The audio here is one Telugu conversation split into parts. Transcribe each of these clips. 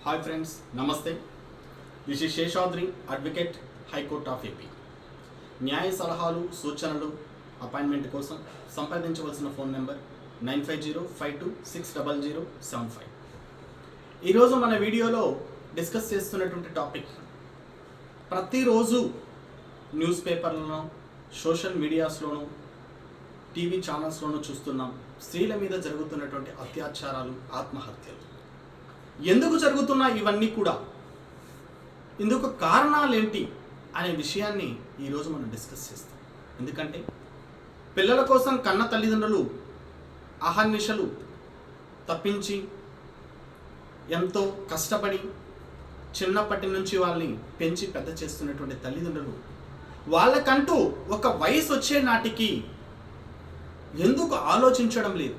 హాయ్ ఫ్రెండ్స్, నమస్తే. This is Seshadri, advocate, high court of AP. న్యాయ సలహాలు, సూచనలు, అపాయింట్మెంట్ కోసం సంప్రదించవలసిన ఫోన్ నెంబర్ 9505260075. ఈరోజు మన వీడియోలో డిస్కస్ చేస్తున్నటువంటి టాపిక్, ప్రతిరోజు న్యూస్ పేపర్లను, సోషల్ మీడియాస్లోనూ, టీవీ ఛానల్స్లోనూ చూస్తున్నాం స్త్రీల మీద జరుగుతున్నటువంటి అత్యాచారాలు, ఆత్మహత్యలు. ఎందుకు జరుగుతున్నాయి ఇవన్నీ కూడా, ఇందుకు కారణాలేంటి అనే విషయాన్ని ఈరోజు మనం డిస్కస్ చేస్తాం. ఎందుకంటే పిల్లల కోసం కన్న తల్లిదండ్రులు అహర్నిశలు తప్పించి ఎంతో కష్టపడి చిన్నప్పటి నుంచి వాళ్ళని పెంచి పెద్ద చేస్తున్నటువంటి తల్లిదండ్రులు వాళ్ళకంటూ ఒక వయసు వచ్చే నాటికి ఎందుకు ఆలోచించడం లేదు?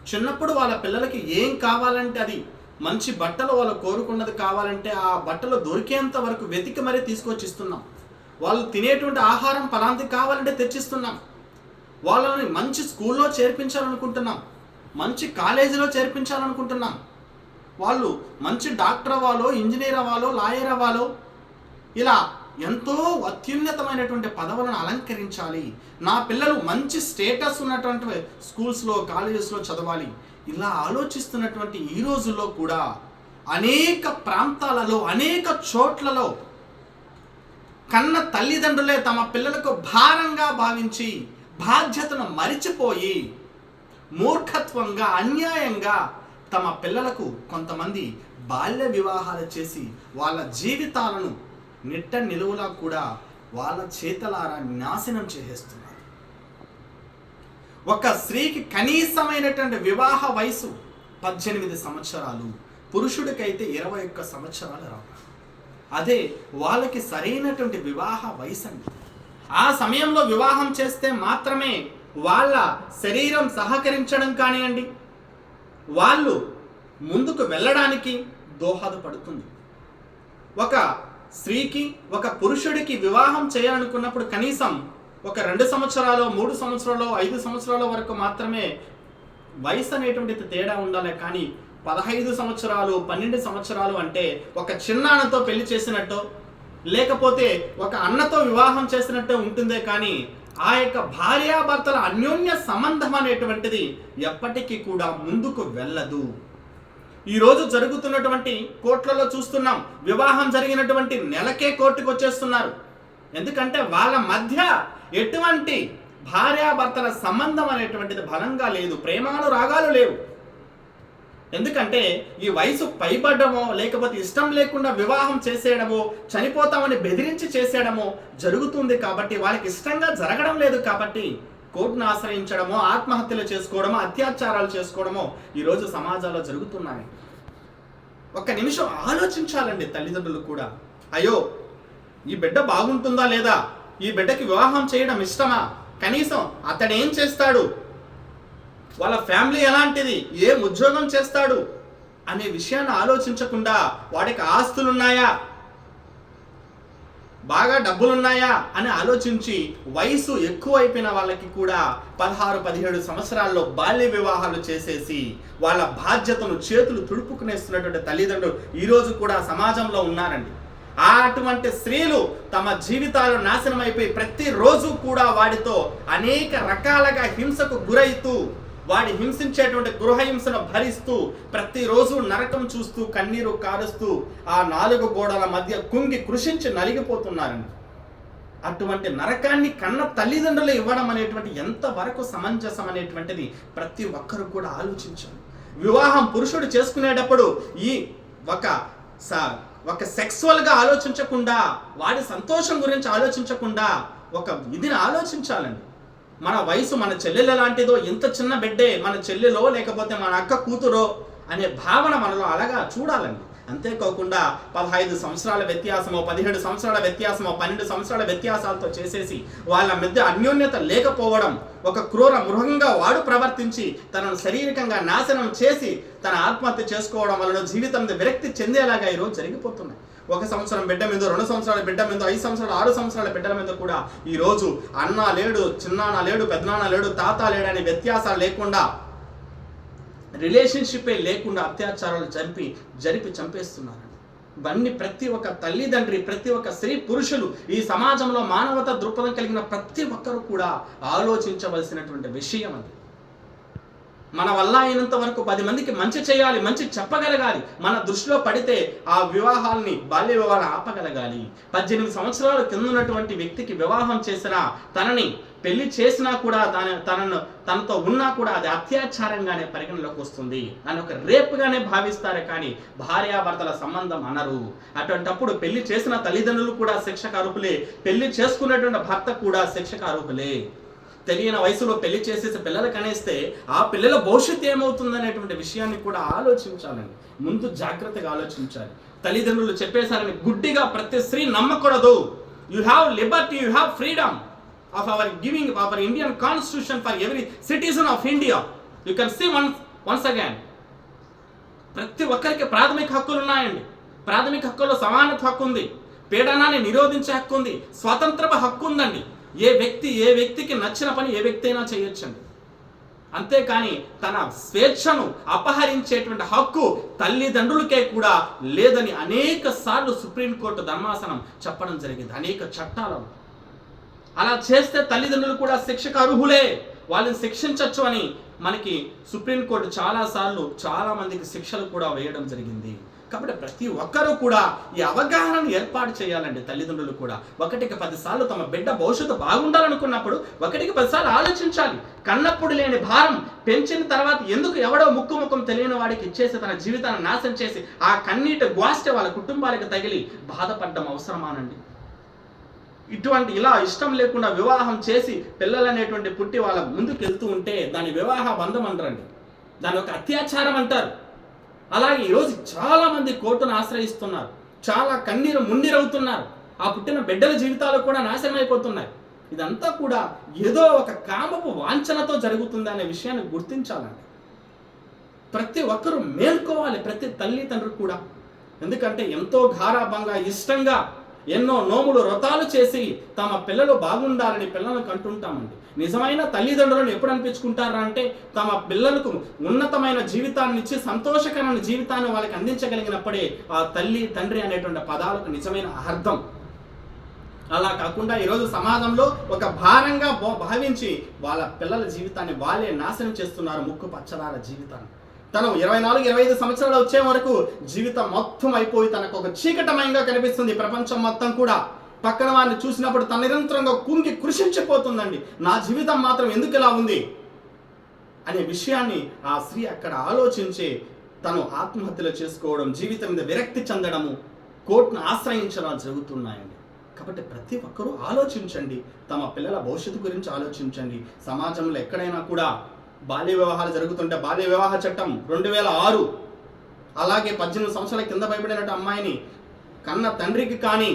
చిన్నప్పుడు వాళ్ళ పిల్లలకి ఏం కావాలంటే అది, మంచి బట్టలు వాళ్ళు కోరుకున్నది కావాలంటే ఆ బట్టలు దొరికేంత వరకు వెతికి మరీ తీసుకొచ్చి ఇస్తున్నాం. వాళ్ళు తినేటువంటి ఆహారం పలాంటి కావాలంటే తెచ్చిస్తున్నాం. వాళ్ళని మంచి స్కూల్లో చేర్పించాలనుకుంటున్నాం, మంచి కాలేజీలో చేర్పించాలనుకుంటున్నాం. వాళ్ళు మంచి డాక్టర్ అవ్వాలో, ఇంజనీర్ అవ్వాలో, లాయర్ అవ్వాలో, ఇలా ఎంతో అత్యున్నతమైనటువంటి పదవులను అలంకరించాలి. నా పిల్లలు మంచి స్టేటస్ ఉన్నటువంటి స్కూల్స్లో, కాలేజెస్లో చదవాలి. ఇలా ఆలోచిస్తున్నటువంటి ఈ రోజుల్లో కూడా అనేక ప్రాంతాలలో, అనేక చోట్లలో కన్న తల్లిదండ్రులే తమ పిల్లలకు భారంగా భావించి బాధ్యతను మరిచిపోయి మూర్ఖత్వంగా, అన్యాయంగా తమ పిల్లలకు కొంతమంది బాల్య వివాహాలు చేసి వాళ్ళ జీవితాలను నిట్ట నిలువులా కూడా వాళ్ళ చేతలారా నాశనం చేసేస్తున్నారు. ఒక స్త్రీకి కనీసమైనటువంటి వివాహ వయసు 18 సంవత్సరాలు, పురుషుడికైతే 21 సంవత్సరాలు రావాలి. అదే వాళ్ళకి సరైనటువంటి వివాహ వయసు అండి. ఆ సమయంలో వివాహం చేస్తే మాత్రమే వాళ్ళ శరీరం సహకరించడం కానివ్వండి, వాళ్ళు ముందుకు వెళ్ళడానికి దోహదపడుతుంది. ఒక స్త్రీకి, ఒక పురుషుడికి వివాహం చేయాలనుకున్నప్పుడు కనీసం ఒక 2 సంవత్సరాలు, 3 సంవత్సరాలు, 5 సంవత్సరాల వరకు మాత్రమే వయసు అనేటువంటిది తేడా ఉండాలి. కానీ 15 సంవత్సరాలు, 12 సంవత్సరాలు అంటే ఒక చిన్నాన్నతో పెళ్లి చేసినట్టు, లేకపోతే ఒక అన్నతో వివాహం చేసినట్టు ఉంటుందే కానీ ఆ యొక్క భార్యాభర్తల అన్యోన్య సంబంధం అనేటువంటిది ఎప్పటికీ కూడా ముందుకు వెళ్ళదు. ఈరోజు జరుగుతున్నటువంటి కోర్టులలో చూస్తున్నాం, వివాహం జరిగినటువంటి నెలకే కోర్టుకు వచ్చేస్తున్నారు. ఎందుకంటే వాళ్ళ మధ్య ఎటువంటి భార్యాభర్తల సంబంధం అనేటువంటిది బలంగా లేదు, ప్రేమాలు రాగాలు లేవు. ఎందుకంటే ఈ వయసు పైబడ్డమో, లేకపోతే ఇష్టం లేకుండా వివాహం చేసేయడమో, చనిపోతామని బెదిరించి చేసేయడమో జరుగుతుంది. కాబట్టి వాళ్ళకి ఇష్టంగా జరగడం లేదు కాబట్టి కోర్టును ఆశ్రయించడమో, ఆత్మహత్యలు చేసుకోవడమో, అత్యాచారాలు చేసుకోవడమో ఈరోజు సమాజంలో జరుగుతున్నాయి. ఒక్క నిమిషం ఆలోచించాలండి తల్లిదండ్రులు కూడా. అయ్యో, ఈ బిడ్డ బాగుంటుందా లేదా, ఈ బిడ్డకి వివాహం చేయడం ఇష్టమా, కనీసం అతడేం చేస్తాడు, వాళ్ళ ఫ్యామిలీ ఎలాంటిది, ఏం ఉద్యోగం చేస్తాడు అనే విషయాన్ని ఆలోచించకుండా వాడికి ఆస్తులున్నాయా, బాగా డబ్బులున్నాయా అని ఆలోచించి వయసు ఎక్కువైపోయిన వాళ్ళకి కూడా 16-17 సంవత్సరాల్లో బాల్య వివాహాలు చేసేసి వాళ్ళ బాధ్యతను చేతులు తుడుపుకునేస్తున్నటువంటి తల్లిదండ్రులు ఈరోజు కూడా సమాజంలో ఉన్నారండి. అటువంటి స్త్రీలు తమ జీవితాలు నాశనం అయిపోయి ప్రతిరోజు కూడా వాడితో అనేక రకాలుగా హింసకు గురైతూ, వాడి హింసించేటువంటి గృహహింసను భరిస్తూ, ప్రతిరోజు నరకం చూస్తూ, కన్నీరు కారుస్తూ ఆ 4 గోడల మధ్య కుంగి కృషించి నలిగిపోతున్నారండి. అటువంటి నరకాన్ని కన్న తల్లిదండ్రులు ఇవ్వడం అనేటువంటి ఎంతవరకు సమంజసం అనేటువంటిది ప్రతి ఒక్కరు కూడా ఆలోచించాలి. వివాహం పురుషుడు చేసుకునేటప్పుడు ఈ ఒక సెక్సువల్గా ఆలోచించకుండా, వాడి సంతోషం గురించి ఆలోచించకుండా ఒక ఇదిని ఆలోచించాలండి. మన వయసు మన చెల్లెలు ఎలాంటిదో, ఇంత చిన్న బిడ్డే మన చెల్లెలో లేకపోతే మన అక్క కూతురో అనే భావన మనలో అలాగా చూడాలండి. అంతేకాకుండా 15 సంవత్సరాల వ్యత్యాసమో, 17 సంవత్సరాల వ్యత్యాసమో, 12 సంవత్సరాల వ్యత్యాసాలతో చేసేసి వాళ్ళ మధ్య అన్యోన్యత లేకపోవడం, ఒక క్రూర మృగంగా వాడు ప్రవర్తించి తనను శారీరకంగా నాశనం చేసి తన ఆత్మహత్య చేసుకోవడం వలన జీవితం విరక్తి చెందేలాగా ఈరోజు జరిగిపోతున్నాయి. 1 సంవత్సరం బిడ్డ మీద, 2 సంవత్సరాల బిడ్డ మీద, 5 సంవత్సరాలు, 6 సంవత్సరాల బిడ్డల మీద కూడా ఈరోజు అన్న లేడు, చిన్నాన్న లేడు, పెద్దనాన్న లేడు, తాత లేడు అనే వ్యత్యాసాలు లేకుండా రిలేషన్షిప్పే లేకుండా అత్యాచారాలు జరిపి చంపేస్తున్నారు. ఇవన్నీ ప్రతి ఒక్క తల్లిదండ్రి, ప్రతి ఒక్క స్త్రీ పురుషులు, ఈ సమాజంలో మానవత దృక్పథం కలిగిన ప్రతి ఒక్కరు కూడా ఆలోచించవలసినటువంటి విషయం అది. మన వల్ల అయినంత వరకు 10 మందికి మంచి చేయాలి, మంచి చెప్పగలగాలి. మన దృష్టిలో పడితే ఆ వివాహాల్ని, బాల్య వివాహాలు ఆపగలగాలి. 18 సంవత్సరాల కింద ఉన్నటువంటి వ్యక్తికి వివాహం చేసినా, తనని పెళ్లి చేసినా కూడా, తనతో ఉన్నా కూడా అది అత్యాచారంగానే పరిగణలోకి వస్తుంది. దాన్ని ఒక రేపుగానే భావిస్తారు కానీ భార్యాభర్తల సంబంధం అనరు. అటువంటప్పుడు పెళ్లి చేసిన తల్లిదండ్రులు కూడా శిక్షకు అర్హులే, పెళ్లి చేసుకున్నటువంటి భర్త కూడా శిక్షకు అర్హులే. తెలియని వయసులో పెళ్లి చేసేసి పిల్లలు కనేస్తే ఆ పిల్లల భవిష్యత్తు ఏమవుతుందనేటువంటి విషయాన్ని కూడా ఆలోచించాలండి. ముందు జాగ్రత్తగా ఆలోచించాలి. తల్లిదండ్రులు చెప్పేశారని గుడ్డిగా ప్రతి స్త్రీ నమ్మకూడదు. You have Liberty, you have freedom of our Indian constitution for every citizen of India. You can see once again, ప్రతి ఒక్కరికి ప్రాథమిక హక్కులు ఉన్నాయండి. ప్రాథమిక హక్కుల్లో సమానత్వ హక్కు ఉంది, పీడనాన్ని నిరోధించే హక్కు ఉంది, స్వాతంత్రపు హక్కు ఉందండి. ఏ వ్యక్తికి నచ్చిన పని ఏ వ్యక్తి అయినా చేయొచ్చండి. అంతేకాని తన స్వేచ్ఛను అపహరించేటువంటి హక్కు తల్లిదండ్రులకే కూడా లేదని అనేక సార్లు సుప్రీంకోర్టు ధర్మాసనం చెప్పడం జరిగింది. అనేక చట్టాలను అలా చేస్తే తల్లిదండ్రులు కూడా శిక్షకు అర్హులే, వాళ్ళని శిక్షించవచ్చు అని మనకి సుప్రీంకోర్టు చాలా మందికి శిక్షలు కూడా వేయడం జరిగింది. కాబట్టి ప్రతి ఒక్కరూ కూడా ఈ అవగాహనను ఏర్పాటు చేయాలండి. తల్లిదండ్రులు కూడా 1కి 10 సార్లు తమ బిడ్డ భవిష్యత్తు బాగుండాలనుకున్నప్పుడు 1కి 10 సార్లు ఆలోచించాలి. కన్నప్పుడు లేని భారం పెంచిన తర్వాత ఎందుకు ఎవడో ముఖం తెలియని వాడికి ఇచ్చేసి తన జీవితాన్ని నాశనం చేసి ఆ కన్నీటి గ్వాస్టే వాళ్ళ కుటుంబాలకు తగిలి బాధపడడం అవసరమానండి. ఇటువంటి ఇలా ఇష్టం లేకుండా వివాహం చేసి పిల్లలు అనేటువంటి పుట్టి వాళ్ళ ముందుకు వెళ్తూ ఉంటే దాని వివాహ బంధం అంటారండి, దాని ఒక అత్యాచారం అంటారు. అలాగే ఈరోజు చాలా మంది కోర్టును ఆశ్రయిస్తున్నారు, చాలా కన్నీరు మున్నీరవుతున్నారు. ఆ పుట్టిన బిడ్డల జీవితాలు కూడా నాశనం అయిపోతున్నాయి. ఇదంతా కూడా ఏదో ఒక కామపు వాంఛనతో జరుగుతుంది అనే విషయాన్ని గుర్తించాలండి. ప్రతి ఒక్కరూ మేల్కోవాలి, ప్రతి తల్లిదండ్రులు కూడా. ఎందుకంటే ఎంతో గారాబంగా ఇష్టంగా ఎన్నో నోములు వ్రతాలు చేసి తమ పిల్లలు బాగుండాలని పిల్లలను కంటుంటామండి. నిజమైన తల్లిదండ్రులను ఎప్పుడు అనిపించుకుంటారా అంటే తమ పిల్లలకు ఉన్నతమైన జీవితాన్ని ఇచ్చి సంతోషకరమైన జీవితాన్ని వాళ్ళకి అందించగలిగినప్పుడే ఆ తల్లి తండ్రి అనేటువంటి పదాలకు నిజమైన అర్థం. అలా కాకుండా ఈరోజు సమాజంలో ఒక భారంగా భావించి వాళ్ళ పిల్లల జీవితాన్ని వాళ్ళే నాశనం చేస్తున్నారు. ముక్కు పచ్చలార జీవితాన్ని తను 24-25 సంవత్సరాలు వచ్చే వరకు జీవితం మొత్తం అయిపోయి తనకు ఒక చీకటమయంగా కనిపిస్తుంది. ప్రపంచం మొత్తం కూడా పక్కన వారిని చూసినప్పుడు తన నిరంతరంగా కుంగి కృషించిపోతుందండి. నా జీవితం మాత్రం ఎందుకు ఇలా ఉంది అనే విషయాన్ని ఆ స్త్రీ అక్కడ ఆలోచించి తను ఆత్మహత్యలు చేసుకోవడం, జీవితం మీద విరక్తి చెందడము, కోర్టును ఆశ్రయించడం జరుగుతున్నాయండి. కాబట్టి ప్రతి ఒక్కరూ ఆలోచించండి, తమ పిల్లల భవిష్యత్తు గురించి ఆలోచించండి. సమాజంలో ఎక్కడైనా కూడా బాల్య వివాహాలు జరుగుతుంటే బాల్య వివాహ చట్టం 2006, అలాగే 18 సంవత్సరాల కింద భయపడినట్టు అమ్మాయిని కన్న తండ్రికి కానీ,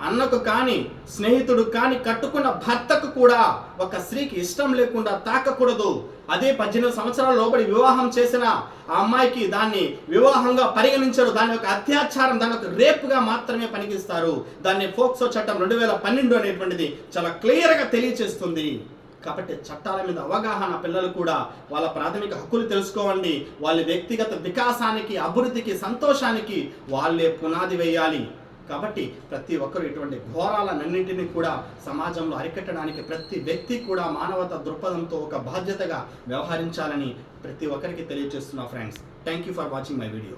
అన్నకు కానీ, స్నేహితుడు కానీ, కట్టుకున్న భర్తకు కూడా ఒక స్త్రీకి ఇష్టం లేకుండా తాకకూడదు. అదే 18 సంవత్సరాల లోబడి వివాహం చేసిన ఆ అమ్మాయికి దాన్ని వివాహంగా పరిగణించరు. దాని యొక్క అత్యాచారం, దాని యొక్క రేపుగా మాత్రమే పనికిస్తారు. దాన్ని ఫోక్సో చట్టం 2012 అనేటువంటిది చాలా క్లియర్గా తెలియచేస్తుంది. కాబట్టి చట్టాల మీద అవగాహన, పిల్లలు కూడా వాళ్ళ ప్రాథమిక హక్కులు తెలుసుకోవండి. వాళ్ళ వ్యక్తిగత వికాసానికి, అభివృద్ధికి, సంతోషానికి వాళ్ళే పునాది వేయాలి. కాబట్టి ప్రతి ఒక్కరు ఇటువంటి ఘోరాలన్నింటినీ కూడా సమాజంలో అరికట్టడానికి ప్రతి వ్యక్తి కూడా మానవత దృక్పథంతో ఒక బాధ్యతగా వ్యవహరించాలని ప్రతి ఒక్కరికి తెలియజేస్తున్నా friends. Thank you for watching my video.